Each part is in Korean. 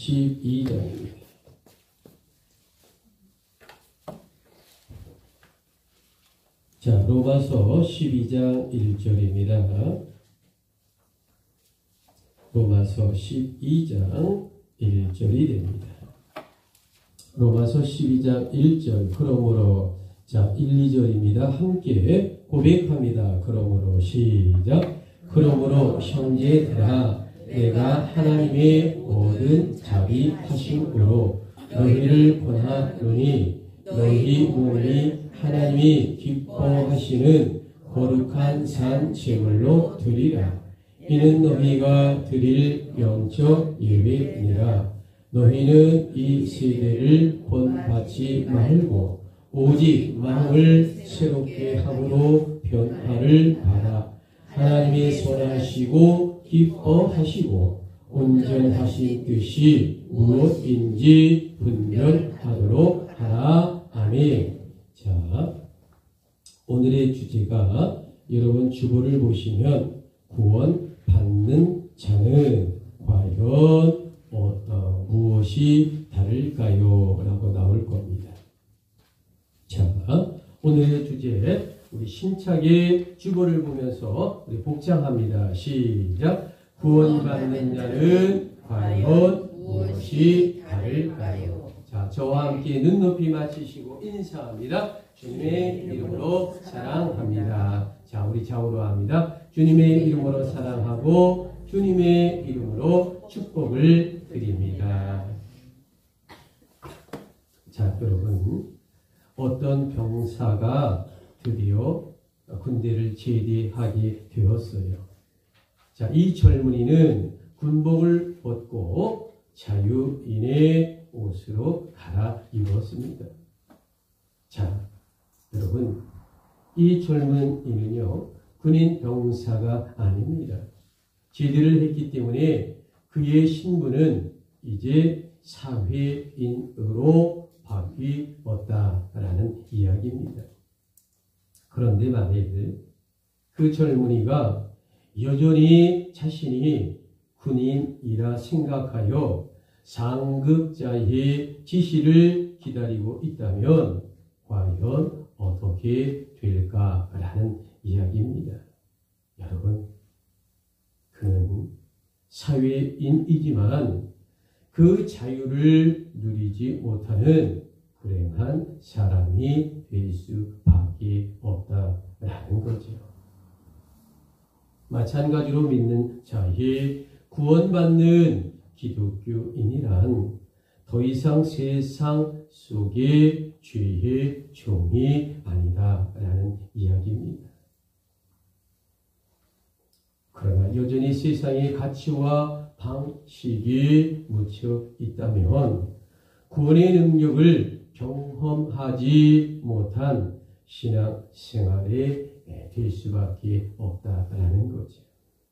12장입니다. 자, 로마서 12장 1절입니다. 로마서 12장 1절이 됩니다. 로마서 12장 1절. 그러므로 자 1, 2절입니다. 함께 고백합니다. 그러므로 시작. 그러므로 형제들아 내가 하나님의 모든 자비하심으로 너희를 권하노니 너희 몸이 하나님이 기뻐하시는 거룩한 산 제물로 드리라. 이는 너희가 드릴 영적 예배니라. 너희는 이 세대를 본받지 말고 오직 마음을 새롭게 함으로 변화를 받아 하나님의 선하시고 기뻐하시고 온전하신 뜻이 무엇인지 분별하도록 하라. 아멘. 자, 오늘의 주제가 여러분 주보를 보시면 구원 받는 자는 과연 무엇이 다를까요? 라고 나올 겁니다. 자, 오늘의 주제 우리 신차게 주보를 보면서 우리 복장합니다. 시작. 구원받는 자는 과연 무엇이 다를까요? 자, 저와 함께 눈높이 맞추시고 인사합니다. 주님의 이름으로 사랑합니다. 자, 우리 좌우로 합니다. 주님의 이름으로 사랑하고 주님의 이름으로 축복을 드립니다. 자, 여러분, 어떤 병사가 드디어 군대를 제대하게 되었어요. 자, 이 젊은이는 군복을 벗고 자유인의 옷으로 갈아입었습니다. 자, 여러분, 이 젊은이는요, 군인 병사가 아닙니다. 제대를 했기 때문에 그의 신분은 이제 사회인으로 바뀌었다라는 이야기입니다. 그런데 말이에요, 그 젊은이가 여전히 자신이 군인이라 생각하여 상급자의 지시를 기다리고 있다면 과연 어떻게 될까라는 이야기입니다. 여러분, 그는 사회인이지만 그 자유를 누리지 못하는 불행한 사람이 될 수밖에 없다라는 거죠. 마찬가지로 믿는 자의 구원받는 기독교인이란 더 이상 세상 속의 죄의 종이 아니다라는 이야기입니다. 그러나 여전히 세상의 가치와 방식이 묻혀 있다면 구원의 능력을 경험하지 못한 신앙생활에 될 수밖에 없다라는 거죠.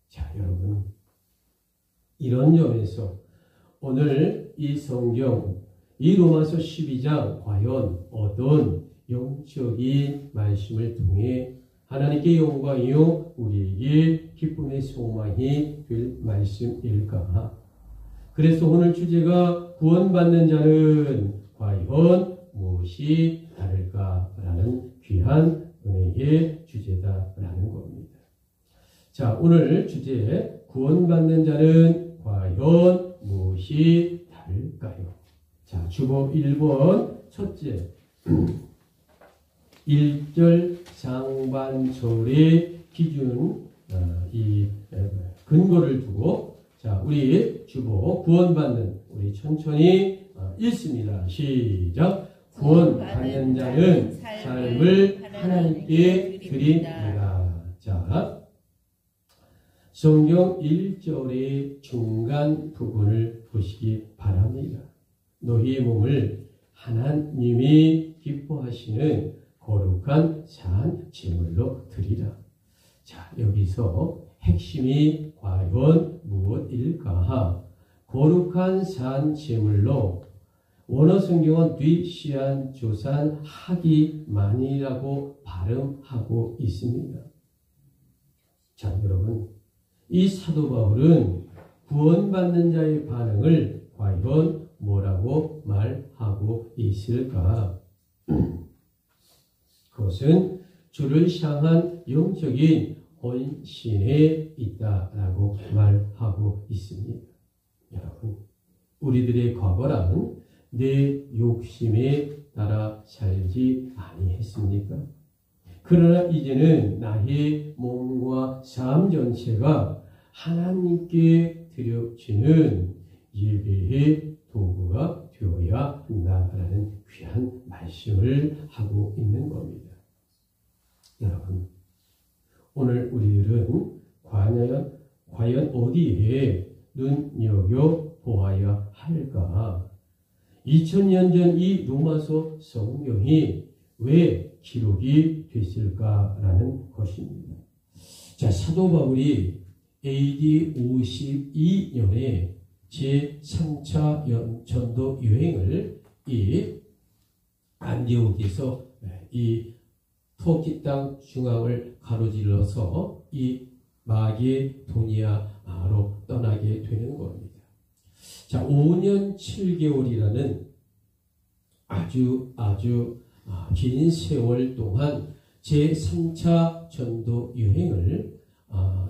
자, 여러분, 이런 점에서 오늘 이 성경, 이 로마서 12장 과연 어떤 영적인 말씀을 통해 하나님께 영광이요 우리에게 기쁨의 소망이 될 말씀일까? 그래서 오늘 주제가 구원받는 자는 과연 무엇이 다를까라는 귀한 은혜의 주제다라는 겁니다. 자, 오늘 주제 구원받는 자는 과연 무엇이 다를까요? 자, 주보 1번 첫째 1절 상반절의 기준 이 근거를 두고 자, 우리 주보 구원받는 우리 천천히 읽습니다. 시작. 구원받는 자는 삶을 하나님께 드립니다. 자, 성경 1절의 중간 부분을 보시기 바랍니다. 너희의 몸을 하나님이 기뻐하시는 거룩한 산 제물로 드리라. 자, 여기서 핵심이 과연 무엇일까? 거룩한 산 제물로 원어 성경은 뒤시안 조산 하기만이라고 발음하고 있습니다. 자, 여러분, 이 사도 바울은 구원받는 자의 반응을 과연 뭐라고 말하고 있을까? 그것은 주를 향한 영적인 헌신에 있다라고 말하고 있습니다. 여러분, 우리들의 과거란 내 욕심에 따라 살지 아니했습니까? 그러나 이제는 나의 몸과 삶 전체가 하나님께 드려지는 예배의 도구가 되어야 한다라는 귀한 말씀을 하고 있는 겁니다. 여러분, 오늘 우리들은 과연 어디에 눈여겨보아야 할까? 2000년 전 이 로마서 성경이 왜 기록이 됐을까라는 것입니다. 자, 사도 바울이 AD 52년에 제3차 전도 여행을 이 안디옥에서 이 터키 땅 중앙을 가로질러서 이 마게도니아로 떠나게 되는 겁니다. 자, 5년 7개월이라는 아주 긴 세월 동안 제3차 전도 여행을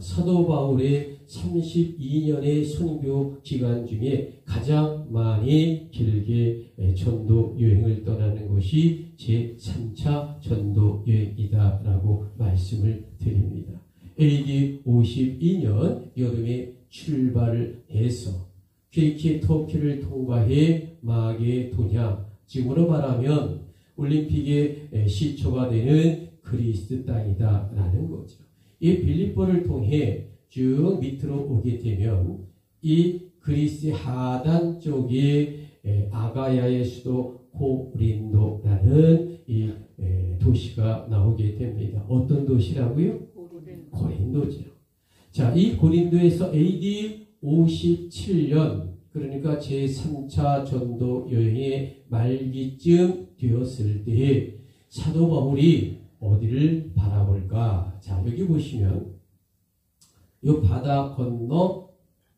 사도 바울의 32년의 선교 기간 중에 가장 많이 길게 전도 여행을 떠나는 것이 제3차 전도 여행이다라고 말씀을 드립니다. AD 52년 여름에 출발을 해서 그리키 터키를 통과해 마게도냐, 지금으로 말하면 올림픽의 시초가 되는 그리스 땅이다라는 거죠. 이 빌립보를 통해 쭉 밑으로 오게 되면 이 그리스 하단 쪽에 아가야의 수도 고린도라는 이 도시가 나오게 됩니다. 어떤 도시라고요? 고린도죠. 자, 이 고린도에서 AD 57년, 그러니까 제3차 전도 여행의 말기쯤 되었을 때에 사도 바울이 어디를 바라볼까? 자, 여기 보시면 이 바다 건너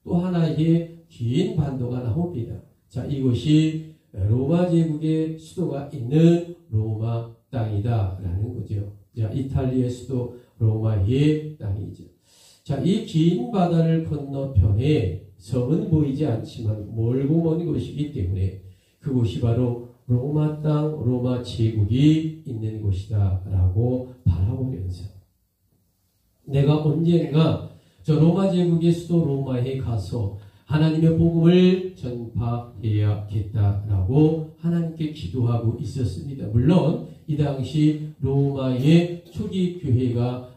또 하나의 긴 반도가 나옵니다. 자, 이곳이 로마 제국의 수도가 있는 로마 땅이다라는 거죠. 자, 이탈리아의 수도 로마의 땅이죠. 자, 이 긴 바다를 건너편에 성은 보이지 않지만 멀고 먼 곳이기 때문에 그곳이 바로 로마 땅, 로마 제국이 있는 곳이다 라고 바라보면서 내가 언젠가 저 로마 제국의 수도 로마에 가서 하나님의 복음을 전파해야겠다라고 하나님께 기도하고 있었습니다. 물론 이 당시 로마의 초기 교회가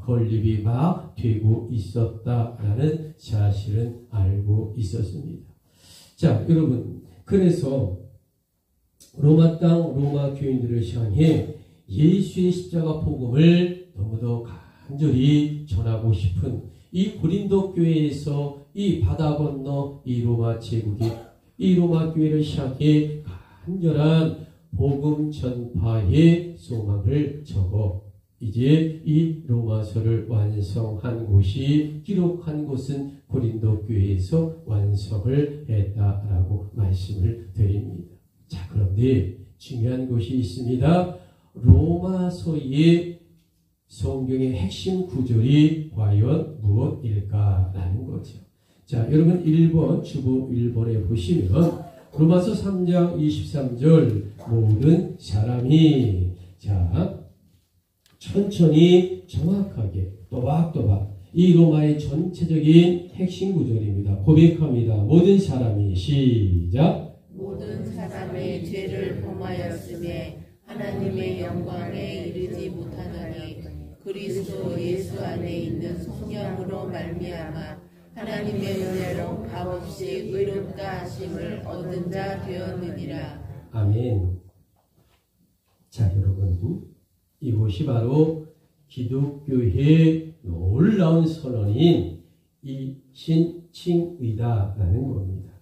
건립이 막 되고 있었다라는 사실은 알고 있었습니다. 자, 여러분, 그래서 로마 땅, 로마 교인들을 향해 예수의 십자가 복음을 너무도 간절히 전하고 싶은 이 고린도 교회에서 이 바다 건너 이 로마 제국이 이 로마 교회를 향해 간절한 복음 전파의 소망을 적어 이제 이 로마서를 완성한 곳이 기록한 곳은 고린도 교회에서 완성을 했다라고 말씀을 드립니다. 자, 그런데 중요한 것이 있습니다. 로마서의 성경의 핵심 구절이 과연 무엇일까라는 거죠. 자, 여러분 1번 주보 1번에 보시면 로마서 3장 23절 모든 사람이 자 천천히 정확하게 또박또박 이 로마의 전체적인 핵심 구절입니다. 고백합니다. 모든 사람이 시작. 모든 사람의 죄를 범하였음에 하나님의 영광에 이르지 못하나니 그리스도 예수 안에 있는 성령으로 말미암아 하나님의 은혜로 값없이 의롭다 하심을 얻은 자 되었느니라. 아멘. 자, 여러분, 이곳이 바로 기독교의 놀라운 선언인 이 신칭의다라는 겁니다.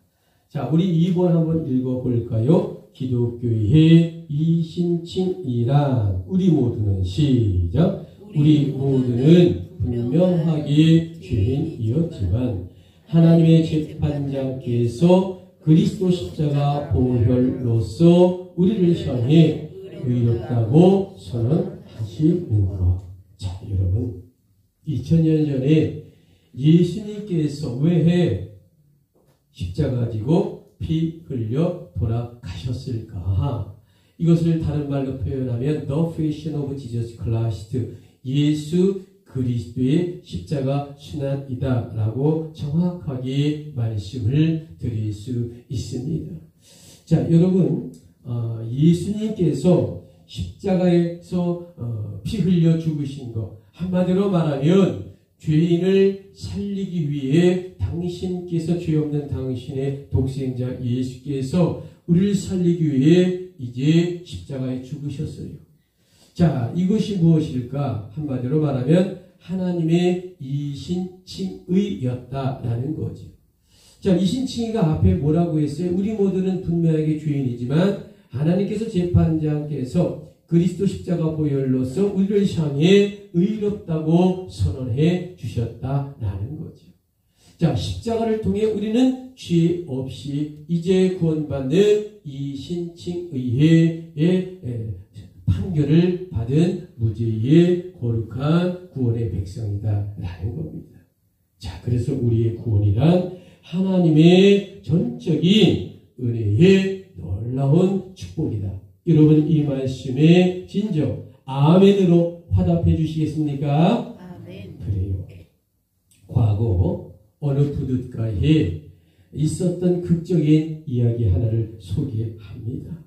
자, 우리 2번 한번 읽어볼까요? 기독교의 이 신칭의란 우리 모두는 시작. 우리 모두는 분명하게 죄인이었지만 하나님의 재판장께서 그리스도 십자가 보혈로서 우리를 향해 의롭다고 선언하시는 것. 자, 여러분, 2000년 전에 예수님께서 왜 십자가 지고 피 흘려 돌아가셨을까? 이것을 다른 말로 표현하면 The Passion of Jesus Christ, 예수 그리스도의 십자가 순환이다 라고 정확하게 말씀을 드릴 수 있습니다. 자, 여러분, 예수님께서 십자가에서 피 흘려 죽으신 것, 한마디로 말하면 죄인을 살리기 위해 당신께서 죄 없는 당신의 독생자 예수께서 우리를 살리기 위해 이제 십자가에 죽으셨어요. 자, 이것이 무엇일까? 한마디로 말하면 하나님의 이신칭의였다라는 거죠. 자, 이신칭의가 앞에 뭐라고 했어요? 우리 모두는 분명하게 죄인이지만 하나님께서 재판장께서 그리스도 십자가 보혈로서 우리를 향해 의롭다고 선언해 주셨다라는 거죠. 자, 십자가를 통해 우리는 죄 없이 이제 구원받는 이신칭의의 판결을 받은 무죄의 거룩한 구원의 백성이다라는 겁니다. 자, 그래서 우리의 구원이란 하나님의 전적인 은혜의 놀라운 축복이다. 여러분, 이 말씀에 진정 아멘으로 화답해 주시겠습니까? 아멘. 그래요. 과거 어느 부둣가에 있었던 극적인 이야기 하나를 소개합니다.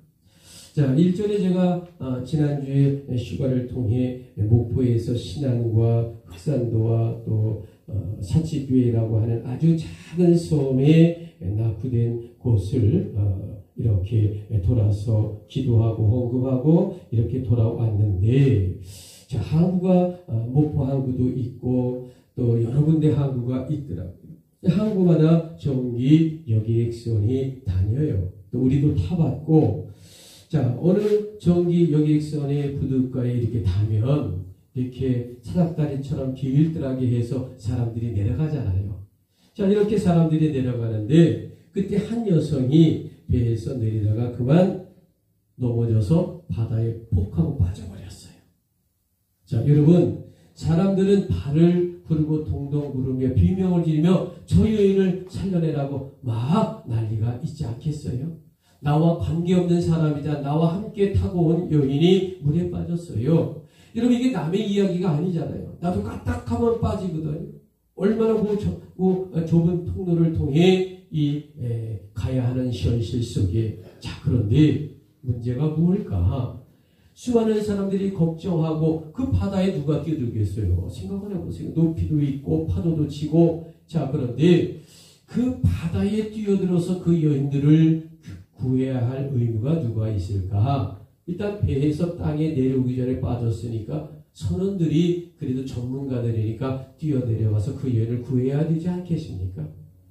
자, 일전에 제가 지난주에 휴가를 통해 목포에서 신안과 흑산도와 또 사치교회라고 하는 아주 작은 섬에 낙후된 곳을 이렇게 돌아서 기도하고 헌금하고 이렇게 돌아왔는데, 자, 항구가 목포 항구도 있고 또 여러 군데 항구가 있더라고요. 항구마다 전기 여객선이 다녀요. 또 우리도 타봤고, 자, 어느 전기 여객선의 부둣가에 이렇게 타면 이렇게 사닥다리처럼 길들하게 해서 사람들이 내려가잖아요. 자, 이렇게 사람들이 내려가는데 그때 한 여성이 배에서 내리다가 그만 넘어져서 바다에 폭 하고 빠져버렸어요. 자, 여러분, 사람들은 발을 부르고 동동 구르며 비명을 지르며 저 여인을 살려내라고 막 난리가 있지 않겠어요? 나와 관계없는 사람이자 나와 함께 타고 온 여인이 물에 빠졌어요. 여러분, 이게 남의 이야기가 아니잖아요. 나도 까딱하면 빠지거든요. 얼마나 좁은 통로를 통해 가야 하는 현실 속에. 자, 그런데 문제가 뭘까? 수많은 사람들이 걱정하고 그 바다에 누가 뛰어들겠어요? 생각을 해보세요. 높이도 있고 파도도 치고. 자, 그런데 그 바다에 뛰어들어서 그 여인들을 구해야 할 의무가 누가 있을까? 일단 배에서 땅에 내려오기 전에 빠졌으니까 선원들이 그래도 전문가들이니까 뛰어내려와서 그 여인을 구해야 되지 않겠습니까?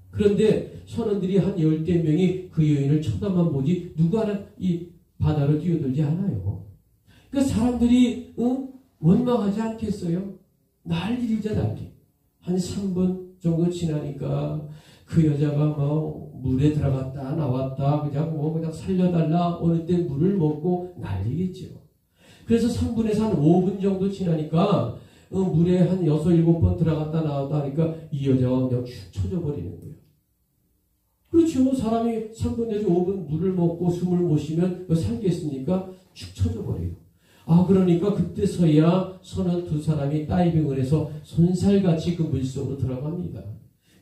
그런데 선원들이 한 10대 명이 그 여인을 쳐다만 보지 누가 이 바다로 뛰어들지 않아요. 그러니까 사람들이 원망하지 않겠어요? 난리죠, 난리. 한 3분 정도 지나니까 그 여자가 물에 들어갔다 나왔다 그냥 살려달라 어느 때 물을 먹고 난리겠죠. 그래서 3분에서 한 5분 정도 지나니까 물에 한 6, 7번 들어갔다 나왔다 하니까 이 여자가 그냥 축 처져버리는 거예요. 그렇죠. 사람이 3분 내지 5분 물을 먹고 숨을 못 쉬면 살겠습니까? 축 처져버려요. 아, 그러니까 그때서야 선원 2사람이 다이빙을 해서 손살같이 그 물속으로 들어갑니다.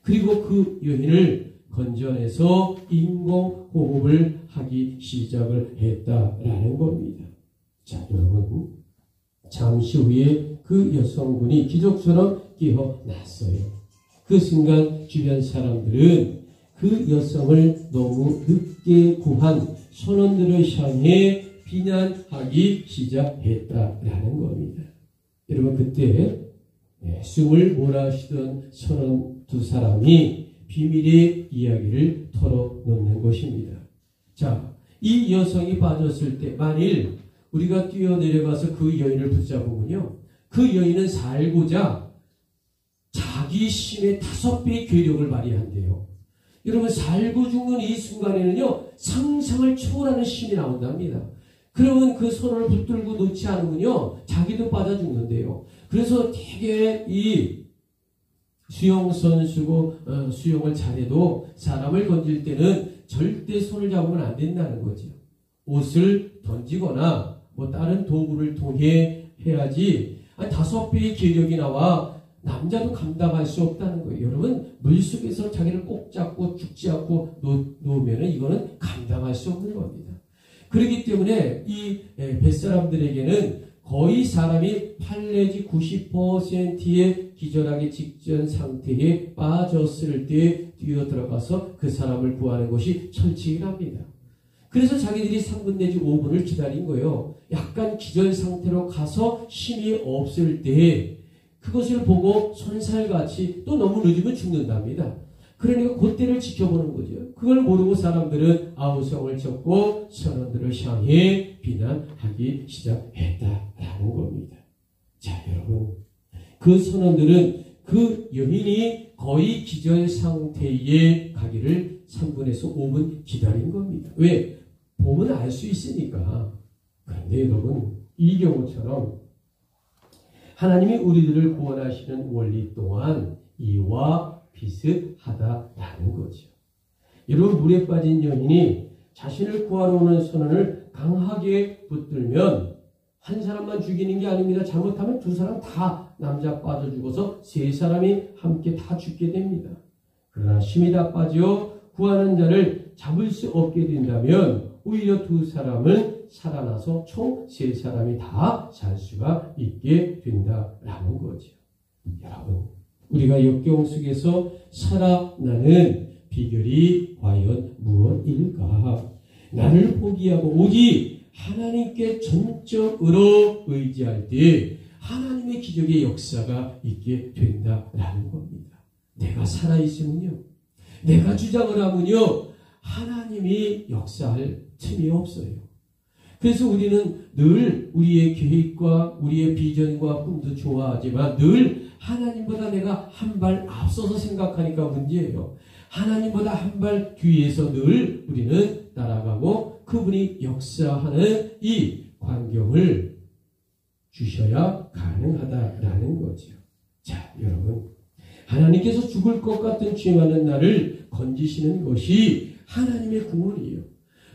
그리고 그 여인을 건져내서 인공호흡을 하기 시작을 했다라는 겁니다. 자, 여러분, 잠시 후에 그 여성분이 기적처럼 깨어났어요. 그 순간 주변 사람들은 그 여성을 너무 늦게 구한 선원들을 향해 비난하기 시작했다라는 겁니다. 여러분, 그때 숨을 몰아쉬던 선원 2사람이 비밀의 이야기를 털어놓는 것입니다. 자, 이 여성이 빠졌을 때 만일 우리가 뛰어내려가서 그 여인을 붙잡으면요, 그 여인은 살고자 자기 신의 5배의 괴력을 발휘한대요. 여러분 살고 죽는 이 순간에는요 상상을 초월하는 힘이 나온답니다. 그러면 그 손을 붙들고 놓지 않으면요 자기도 빠져 죽는데요. 그래서 되게 이 수영 선수고 수영을 잘해도 사람을 건질 때는 절대 손을 잡으면 안 된다는 거죠. 옷을 던지거나 뭐 다른 도구를 통해 해야지 5배의 기력이 나와 남자도 감당할 수 없다는 거예요. 여러분 물속에서 자기를 꼭 잡고 죽지 않고 놓으면 이거는 감당할 수 없는 겁니다. 그렇기 때문에 이 뱃사람들에게는 거의 사람이 8 내지 90%의 기절하기 직전 상태에 빠졌을 때 뛰어들어가서 그 사람을 구하는 것이 철칙이랍니다. 그래서 자기들이 3분 내지 5분을 기다린 거예요. 약간 기절 상태로 가서 힘이 없을 때 그것을 보고 손살같이 또 너무 늦으면 죽는답니다. 그러니까 그때를 지켜보는 거죠. 그걸 모르고 사람들은 아우성을 쳤고 선원들을 향해 비난하기 시작했다라는 겁니다. 자, 여러분, 그 선원들은 그 여인이 거의 기절 상태에 가기를 3분에서 5분 기다린 겁니다. 왜? 보면 알 수 있으니까. 그런데 여러분, 이 경우처럼 하나님이 우리들을 구원하시는 원리 또한 이와 비슷하다라는 거죠. 여러분, 물에 빠진 여인이 자신을 구하러 오는 선원을 강하게 붙들면 한 사람만 죽이는 게 아닙니다. 잘못하면 2사람 다 남자 빠져 죽어서 3사람이 함께 다 죽게 됩니다. 그러나 힘이 다 빠져 구하는 자를 잡을 수 없게 된다면 오히려 2사람은 살아나서 총 3사람이 다 살 수가 있게 된다라는 거죠. 여러분, 우리가 역경 속에서 살아나는 비결이 과연 무엇일까? 나를 포기하고 오직 하나님께 전적으로 의지할 때 하나님의 기적의 역사가 있게 된다라는 겁니다. 내가 살아있으면요, 내가 주장을 하면요, 하나님이 역사할 틈이 없어요. 그래서 우리는 늘 우리의 계획과 우리의 비전과 꿈도 좋아하지만 늘 하나님보다 내가 한 발 앞서서 생각하니까 문제예요. 하나님보다 한 발 뒤에서 늘 우리는 따라가고 그분이 역사하는 이 광경을 주셔야 가능하다라는 거죠. 자, 여러분, 하나님께서 죽을 것 같은 죄많은 나를 건지시는 것이 하나님의 구원이에요.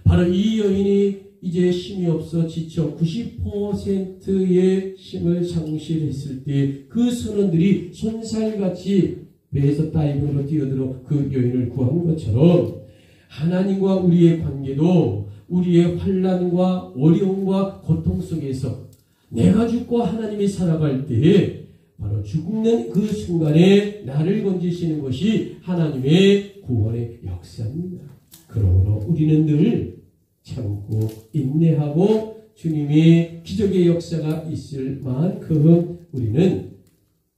바로 이 여인이 이제 힘이 없어 지쳐 90%의 힘을 상실했을 때 그 선원들이 손살같이 배에서 다이빙으로 뛰어들어 그 여인을 구한 것처럼 하나님과 우리의 관계도 우리의 환난과 어려움과 고통 속에서 내가 죽고 하나님이 살아갈 때에 바로 죽는 그 순간에 나를 건지시는 것이 하나님의 구원의 역사입니다. 그러므로 우리는 늘 참고 인내하고 주님의 기적의 역사가 있을 만큼 우리는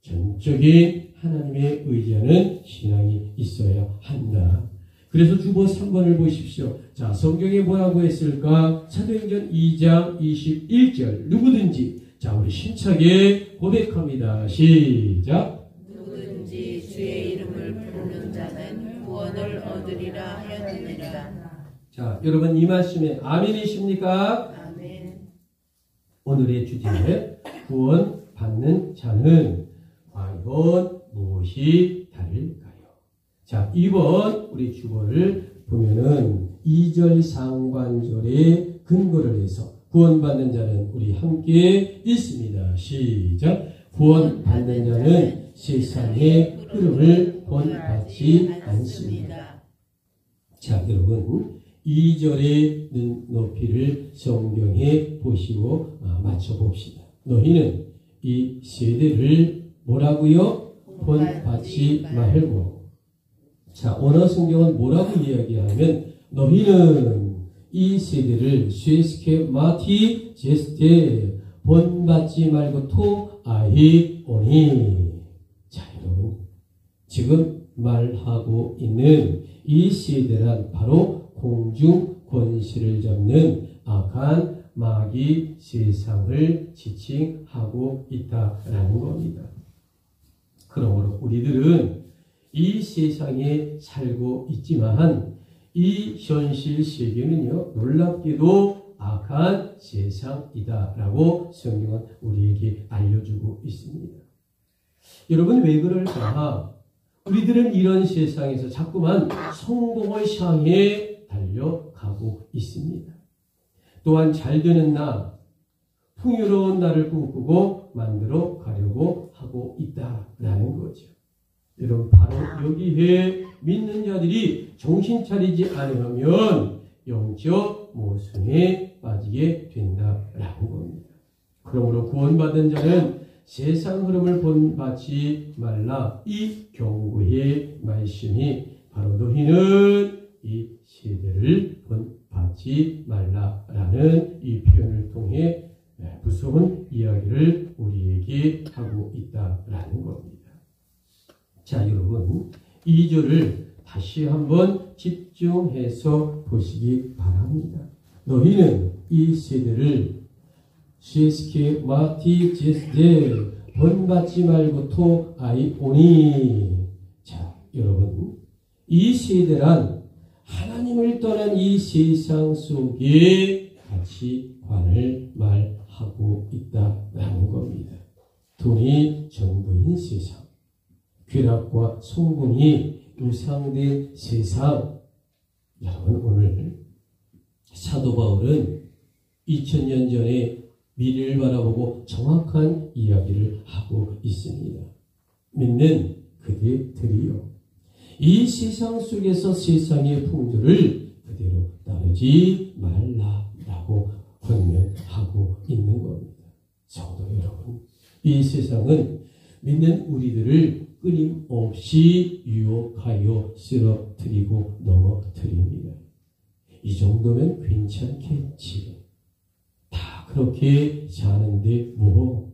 전적인 하나님의 의지하는 신앙이 있어야 한다. 그래서 주보 3번을 보십시오. 자, 성경에 뭐라고 했을까? 사도행전 2장 21절. 누구든지, 자, 우리 힘차게 고백합니다. 시작. 누구든지 주의 이름을 부르는 자는 구원을 얻으리라 하였느니라. 자, 여러분 이 말씀에 아멘이십니까? 아멘. 오늘의 주제, 구원 받는 자는 과연 무엇이 다를까요? 자, 이번 우리 주보를 보면은 2절 상반절에 근거를 해서 구원받는 자는 우리 함께 읽습니다. 시작. 구원받는 자는 세상의 흐름을 본받지 않습니다. 자, 여러분 2절의 눈높이를 성경에 보시고 맞춰봅시다. 너희는 이 세대를 뭐라고요? 본받지 말고. 자, 언어 성경은 뭐라고 이야기하면 너희는 이 세대를 쇠스케 마티 제스테 본받지 말고 토 아이 오니. 자, 여러분 지금 말하고 있는 이 세대란 바로 공중 권세를 잡는 악한 마귀 세상을 지칭하고 있다라는 겁니다. 그러므로 우리들은 이 세상에 살고 있지만 이 현실 세계는요, 놀랍게도 악한 세상이다라고 성경은 우리에게 알려주고 있습니다. 여러분, 왜 그럴까? 우리들은 이런 세상에서 자꾸만 성공을 향해 달려가고 있습니다. 또한 잘되는 나, 풍요로운 나를 꿈꾸고 만들어 가려고 하고 있다라는 거죠. 여러분, 바로 여기에 믿는 자들이 정신 차리지 않으면 영적 모순에 빠지게 된다라는 겁니다. 그러므로 구원받은 자는 세상 흐름을 본받지 말라. 이 경고의 말씀이 바로 너희는 이 세대를 본받지 말라라는 이 표현을 통해 무서운 이야기를 우리에게 하고 있다라는 겁니다. 자, 여러분, 2절을 다시 한번 집중해서 보시기 바랍니다. 너희는 이 세대를 CSK 마티 제스데 본받지 말고 토 아이오니. 자, 여러분, 이 세대란 하나님을 떠난 이 세상 속에 가치관을 말하고 있다라는 겁니다. 돈이 전부인 세상, 쾌락과 성공이 우상된 세상. 여러분, 오늘 사도 바울은 2000년 전에 미래를 바라보고 정확한 이야기를 하고 있습니다. 믿는 그대들이요, 이 세상 속에서 세상의 풍조를 그대로 따르지 말라라고 권면하고 있는 겁니다. 성도 여러분, 이 세상은 믿는 우리들을 끊임없이 유혹하여 쓰러뜨리고 넘어뜨립니다. 이 정도면 괜찮겠지, 다 그렇게 사는데 뭐.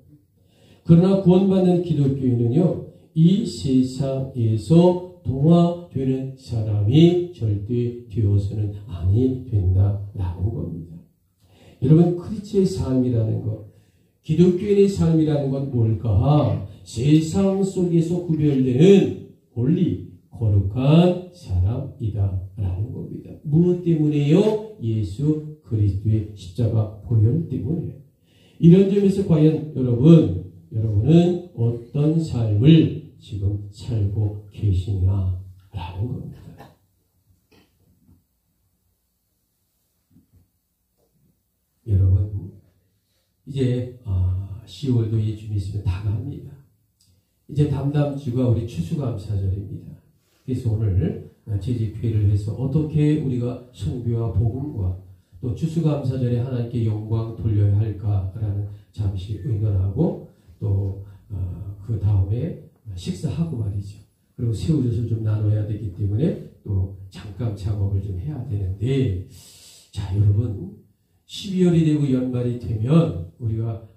그러나 구원받는 기독교인은요, 이 세상에서 동화되는 사람이 절대 되어서는 아니 된다라는 겁니다. 여러분, 크리스천의 삶이라는 것, 기독교인의 삶이라는 건 뭘까? 세상 속에서 구별되는 홀리, 거룩한 사람이다라는 겁니다. 무엇 때문에요? 예수 그리스도의 십자가 보혈 때문에. 이런 점에서 과연 여러분은 어떤 삶을 지금 살고 계시냐라는 겁니다. 여러분, 이제 10월도 이 좀 있으면 다가갑니다. 이제 다음 주가 우리 추수감사절입니다. 그래서 오늘 제집회를 해서 어떻게 우리가 선교와 복음과 또 추수감사절에 하나님께 영광 돌려야 할까라는 잠시 의논하고 또 그 다음에 식사하고 말이죠. 그리고 새우젓을 좀 나눠야 되기 때문에 또 잠깐 작업을 좀 해야 되는데, 자, 여러분, 12월이 되고 연말이 되면 우리가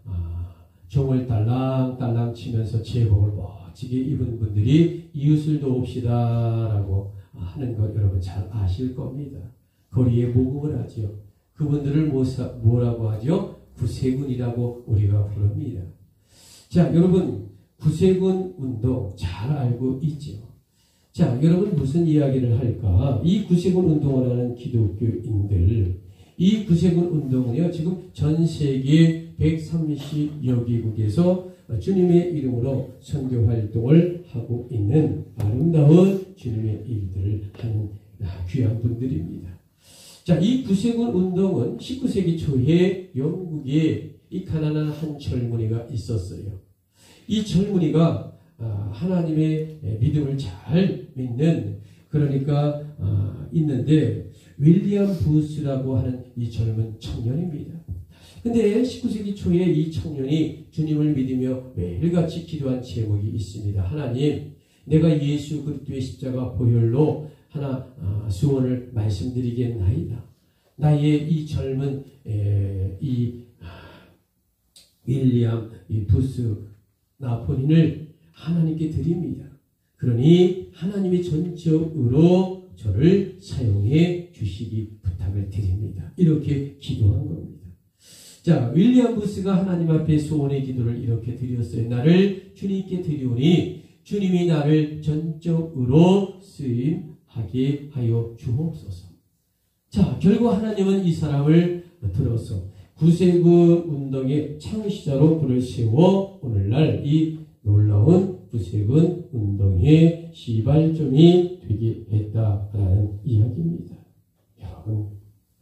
종을 딸랑딸랑 치면서 제복을 멋지게 입은 분들이 이웃을 도웁시다라고 하는 것 여러분 잘 아실 겁니다. 거리에 모금을 하죠. 그분들을 뭐라고 하죠? 구세군이라고 우리가 부릅니다. 자, 여러분, 구세군 운동 잘 알고 있죠. 자, 여러분, 무슨 이야기를 할까? 이 구세군 운동을 하는 기독교인들, 이 구세군 운동은요, 지금 전 세계 130여 개국에서 주님의 이름으로 선교 활동을 하고 있는 아름다운 주님의 일들을 하는 귀한 분들입니다. 자, 이 구세군 운동은 19세기 초에 영국에 이 가난한 한 젊은이가 있었어요. 이 젊은이가 하나님의 믿음을 잘 믿는, 그러니까 있는데 윌리엄 부스라고 하는 이 젊은 청년입니다. 근데 19세기 초에 이 청년이 주님을 믿으며 매일같이 기도한 제목이 있습니다. 하나님, 내가 예수 그리스도의 십자가 보혈로 하나 소원을 말씀드리겠나이다. 나의 이 젊은 윌리엄 부스 나 본인을 하나님께 드립니다. 그러니 하나님이 전적으로 저를 사용해 주시기 부탁을 드립니다. 이렇게 기도한 겁니다. 자, 윌리엄 부스가 하나님 앞에 소원의 기도를 이렇게 드렸어요. 나를 주님께 드리오니 주님이 나를 전적으로 쓰임하게 하여 주옵소서. 자, 결국 하나님은 이 사람을 들어서 구세군 운동의 창시자로 그를 세워 오늘날 이 놀라운 구세군 운동의 시발점이 되게 했다라는 이야기입니다. 여러분,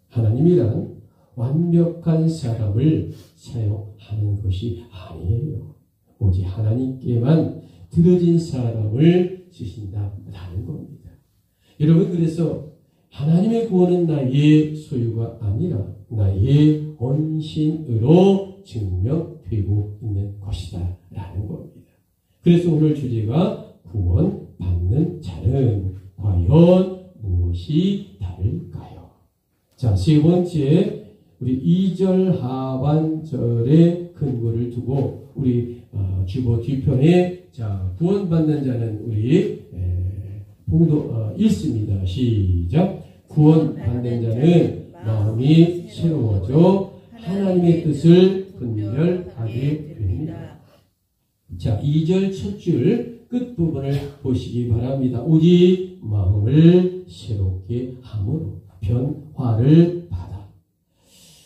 하나님이란 완벽한 사람을 사용하는 것이 아니에요. 오직 하나님께만 들어진 사람을 쓰신다라는 겁니다. 여러분, 그래서 하나님의 구원은 나의 소유가 아니라 나의 헌신으로 증명되고 있는 것이다 라는 겁니다. 그래서 오늘 주제가 구원받는 자는 과연 무엇이 다를까요? 자, 세 번째, 우리 2절 하반절에 근거를 두고 우리 주보 뒤편에 자, 구원받는 자는 우리 봉도 읽습니다. 시작. 구원받는 자는 마음이 새로워져 하나님의 뜻을 분별하게 됩니다. 자, 2절 첫 줄 끝부분을 보시기 바랍니다. 오직 마음을 새롭게 함으로 변화를 받아.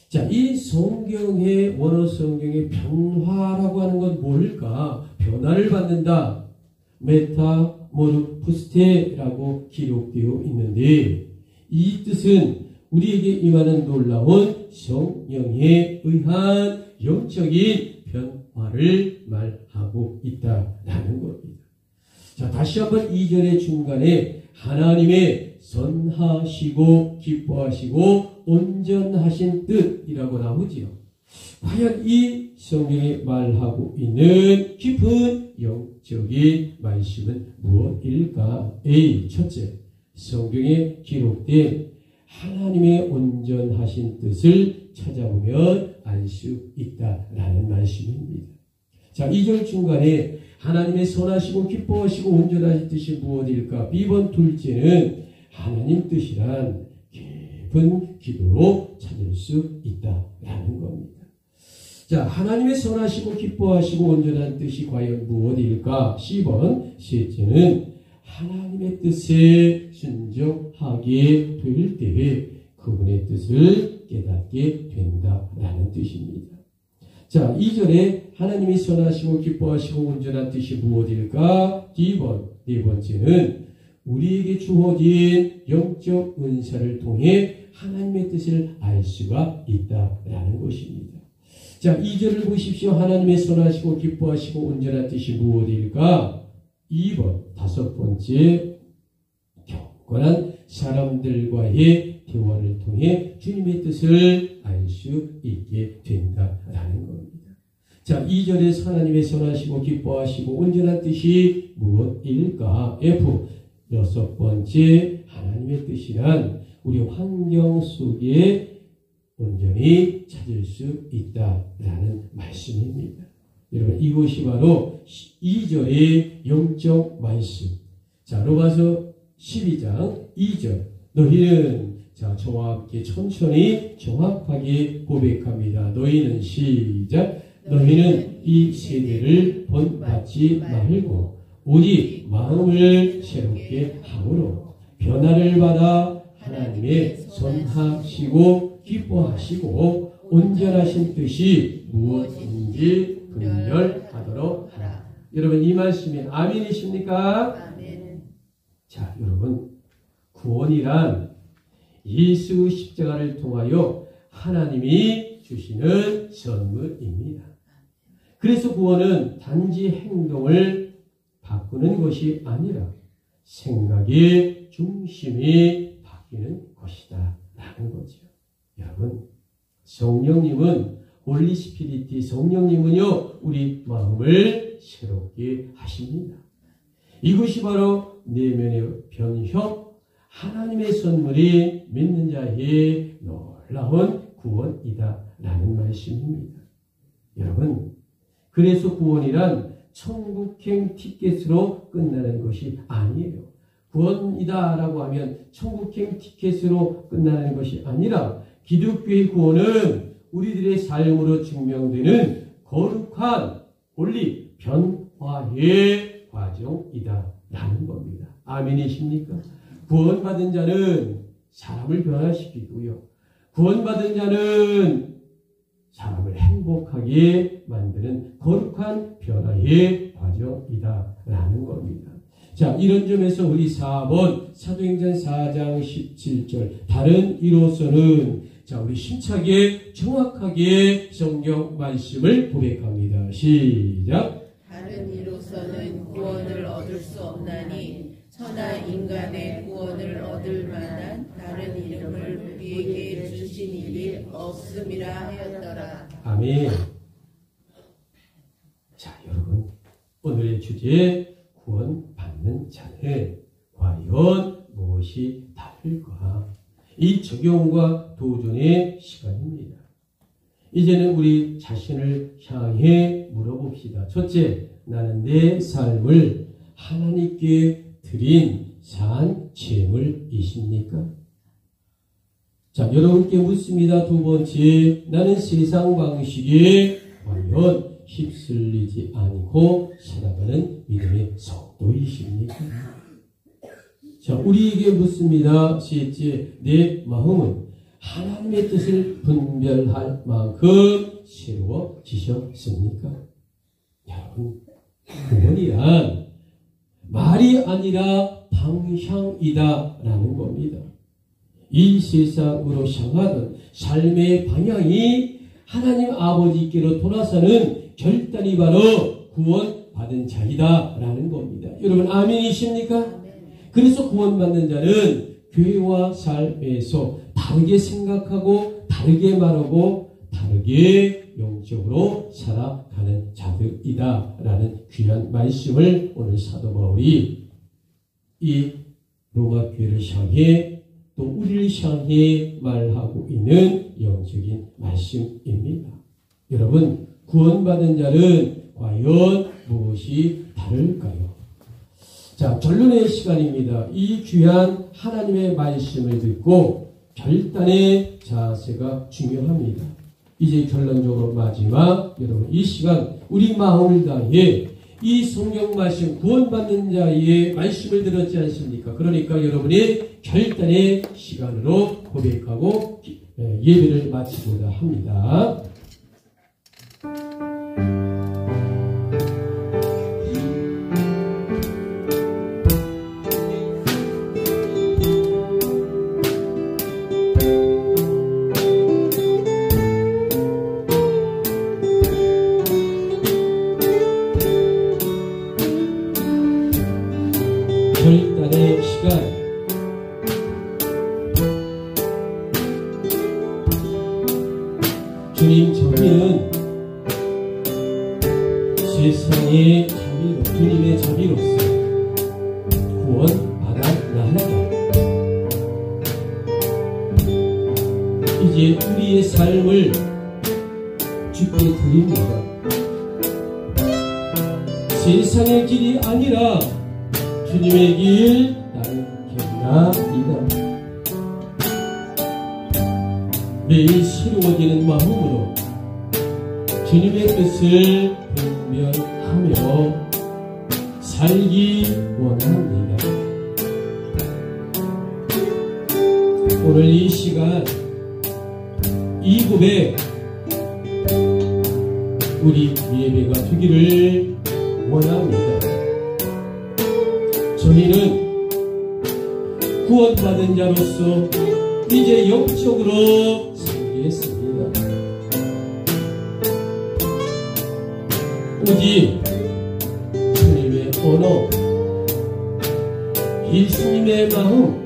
자, 이 성경의 원어 성경의 변화라고 하는 건 뭘까? 변화를 받는다. 메타모르푸스테라고 기록되어 있는데 이 뜻은 우리에게 임하는 놀라운 성령에 의한 영적인 변화를 말하고 있다라는 겁니다. 자, 다시 한번 2절의 중간에 하나님의 선하시고 기뻐하시고 온전하신 뜻이라고 나오지요. 과연 이 성경이 말하고 있는 깊은 영적인 말씀은 무엇일까? A. 첫째, 성경에 기록된 하나님의 온전하신 뜻을 찾아보면 알 수 있다라는 말씀입니다. 자, 2절 중간에 하나님의 선하시고 기뻐하시고 온전하신 뜻이 무엇일까? B번 둘째는 하나님 뜻이란 깊은 기도로 찾을 수 있다라는 겁니다. 자, 하나님의 선하시고 기뻐하시고 온전한 뜻이 과연 무엇일까? C번 셋째는 하나님의 뜻에 순종하게 될 때에 그분의 뜻을 깨닫게 된다라는 뜻입니다. 자, 2절에 하나님이 선하시고 기뻐하시고 온전한 뜻이 무엇일까? D번 네 번째는 우리에게 주어진 영적 은사를 통해 하나님의 뜻을 알 수가 있다라는 것입니다. 자, 2절을 보십시오. 하나님의 선하시고 기뻐하시고 온전한 뜻이 무엇일까? 2번 다섯 번째, 경건한 사람들과의 대화를 통해 주님의 뜻을 알 수 있게 된다라는 겁니다. 자, 2절에 하나님의 선하시고 기뻐하시고 온전한 뜻이 무엇일까? F 여섯 번째, 하나님의 뜻이란 우리 환경 속에 온전히 찾을 수 있다라는 말씀입니다. 여러분, 이것이 바로 2절의 영적 말씀. 자, 로마서 12장 2절. 너희는 자, 저와 함께 천천히 정확하게 고백합니다. 너희는 시작. 너희는 이 세대를 본받지 말고 오직 마음을 새롭게 함으로 변화를 받아 하나님의 선하시고 기뻐하시고 온전하신 뜻이 무엇인지 분별하도록 하라. 여러분, 이 말씀이 아멘이십니까? 아멘. 자, 여러분, 구원이란 예수 십자가를 통하여 하나님이 주시는 선물입니다. 그래서 구원은 단지 행동을 바꾸는 것이 아니라 생각의 중심이 바뀌는 것이다 라는 거죠. 여러분, 성령님은 홀리 스피리티 성령님은요 우리 마음을 새롭게 하십니다. 이것이 바로 내면의 변형, 하나님의 선물이 믿는 자의 놀라운 구원이다 라는 말씀입니다. 여러분, 그래서 구원이란 천국행 티켓으로 끝나는 것이 아니에요. 구원이다 라고 하면 천국행 티켓으로 끝나는 것이 아니라 기독교의 구원은 우리들의 삶으로 증명되는 거룩한 홀리 변화의 과정이다 라는 겁니다. 아멘이십니까? 구원받은 자는 사람을 변화시키고요. 구원받은 자는 사람을 행복하게 만드는 거룩한 변화의 과정이다 라는 겁니다. 자, 이런 점에서 우리 4번 사도행전 4장 17절 다른 이로서는 자, 우리 힘차게 정확하게 성경 말씀을 고백합니다. 시작. 다른 이로서는 구원을 얻을 수 없나니 천하 인간의 구원을 얻을 만한 다른 이름을 우리에게 주신 일이 없음이라 하였더라. 아멘. 자, 여러분, 오늘의 주제 구원받는 자는 과연 무엇이 다를까? 이 적용과 도전의 시간입니다. 이제는 우리 자신을 향해 물어봅시다. 첫째, 나는 내 삶을 하나님께 드린 산 제물이십니까? 자, 여러분께 묻습니다. 두 번째, 나는 세상 방식에 과연 휩쓸리지 않고 살아가는 믿음의 성도이십니까? 자, 우리에게 묻습니다. 셋째, 내 마음은 하나님의 뜻을 분별할 만큼 새로워지셨습니까? 여러분, 구원이란 말이 아니라 방향이다 라는 겁니다. 이 세상으로 향하던 삶의 방향이 하나님 아버지께로 돌아서는 결단이 바로 구원받은 자이다 라는 겁니다. 여러분, 아멘이십니까? 그래서 구원받는 자는 교회와 삶에서 다르게 생각하고 다르게 말하고 다르게 영적으로 살아가는 자들이다 라는 귀한 말씀을 오늘 사도 바울이 이 로마 교회를 향해 또 우리를 향해 말하고 있는 영적인 말씀입니다. 여러분, 구원받은 자는 과연 무엇이 다를까요? 자, 결론의 시간입니다. 이 귀한 하나님의 말씀을 듣고 결단의 자세가 중요합니다. 이제 결론적으로 마지막, 여러분, 이 시간 우리 마음을 다해 이 성경 말씀, 구원받는 자의 말씀을 들었지 않습니까? 그러니까 여러분이 결단의 시간으로 고백하고 예배를 마치고자 합니다. 결단의 시간. 주님, 저희는 세상의 자비로, 주님의 자비로서 구원받아야 한다. 이제 우리의 삶을 주께 드립니다. 세상의 길이 아니라 주님의 길 나는 경나이다. 매일 새로워지는 마음으로 주님의 뜻을 분별하며 살기 원합니다. 오늘 이 시간 이 고백 우리 예배가 되기를 원합니다. 저희는 구원받은 자로서 이제 영적으로 살겠습니다. 오직 주님의 언어, 예수님의 마음,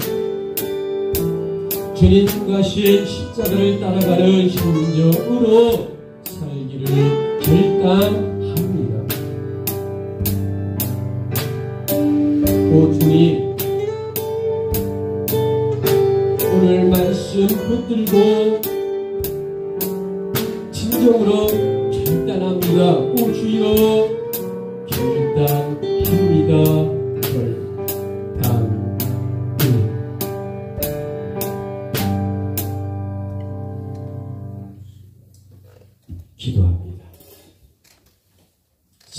주님 가신 십자가를 따라가는 심정으로 살기를 결단합니다. 오 주님, 오늘 말씀 붙들고 진정으로 결단합니다. 오 주여,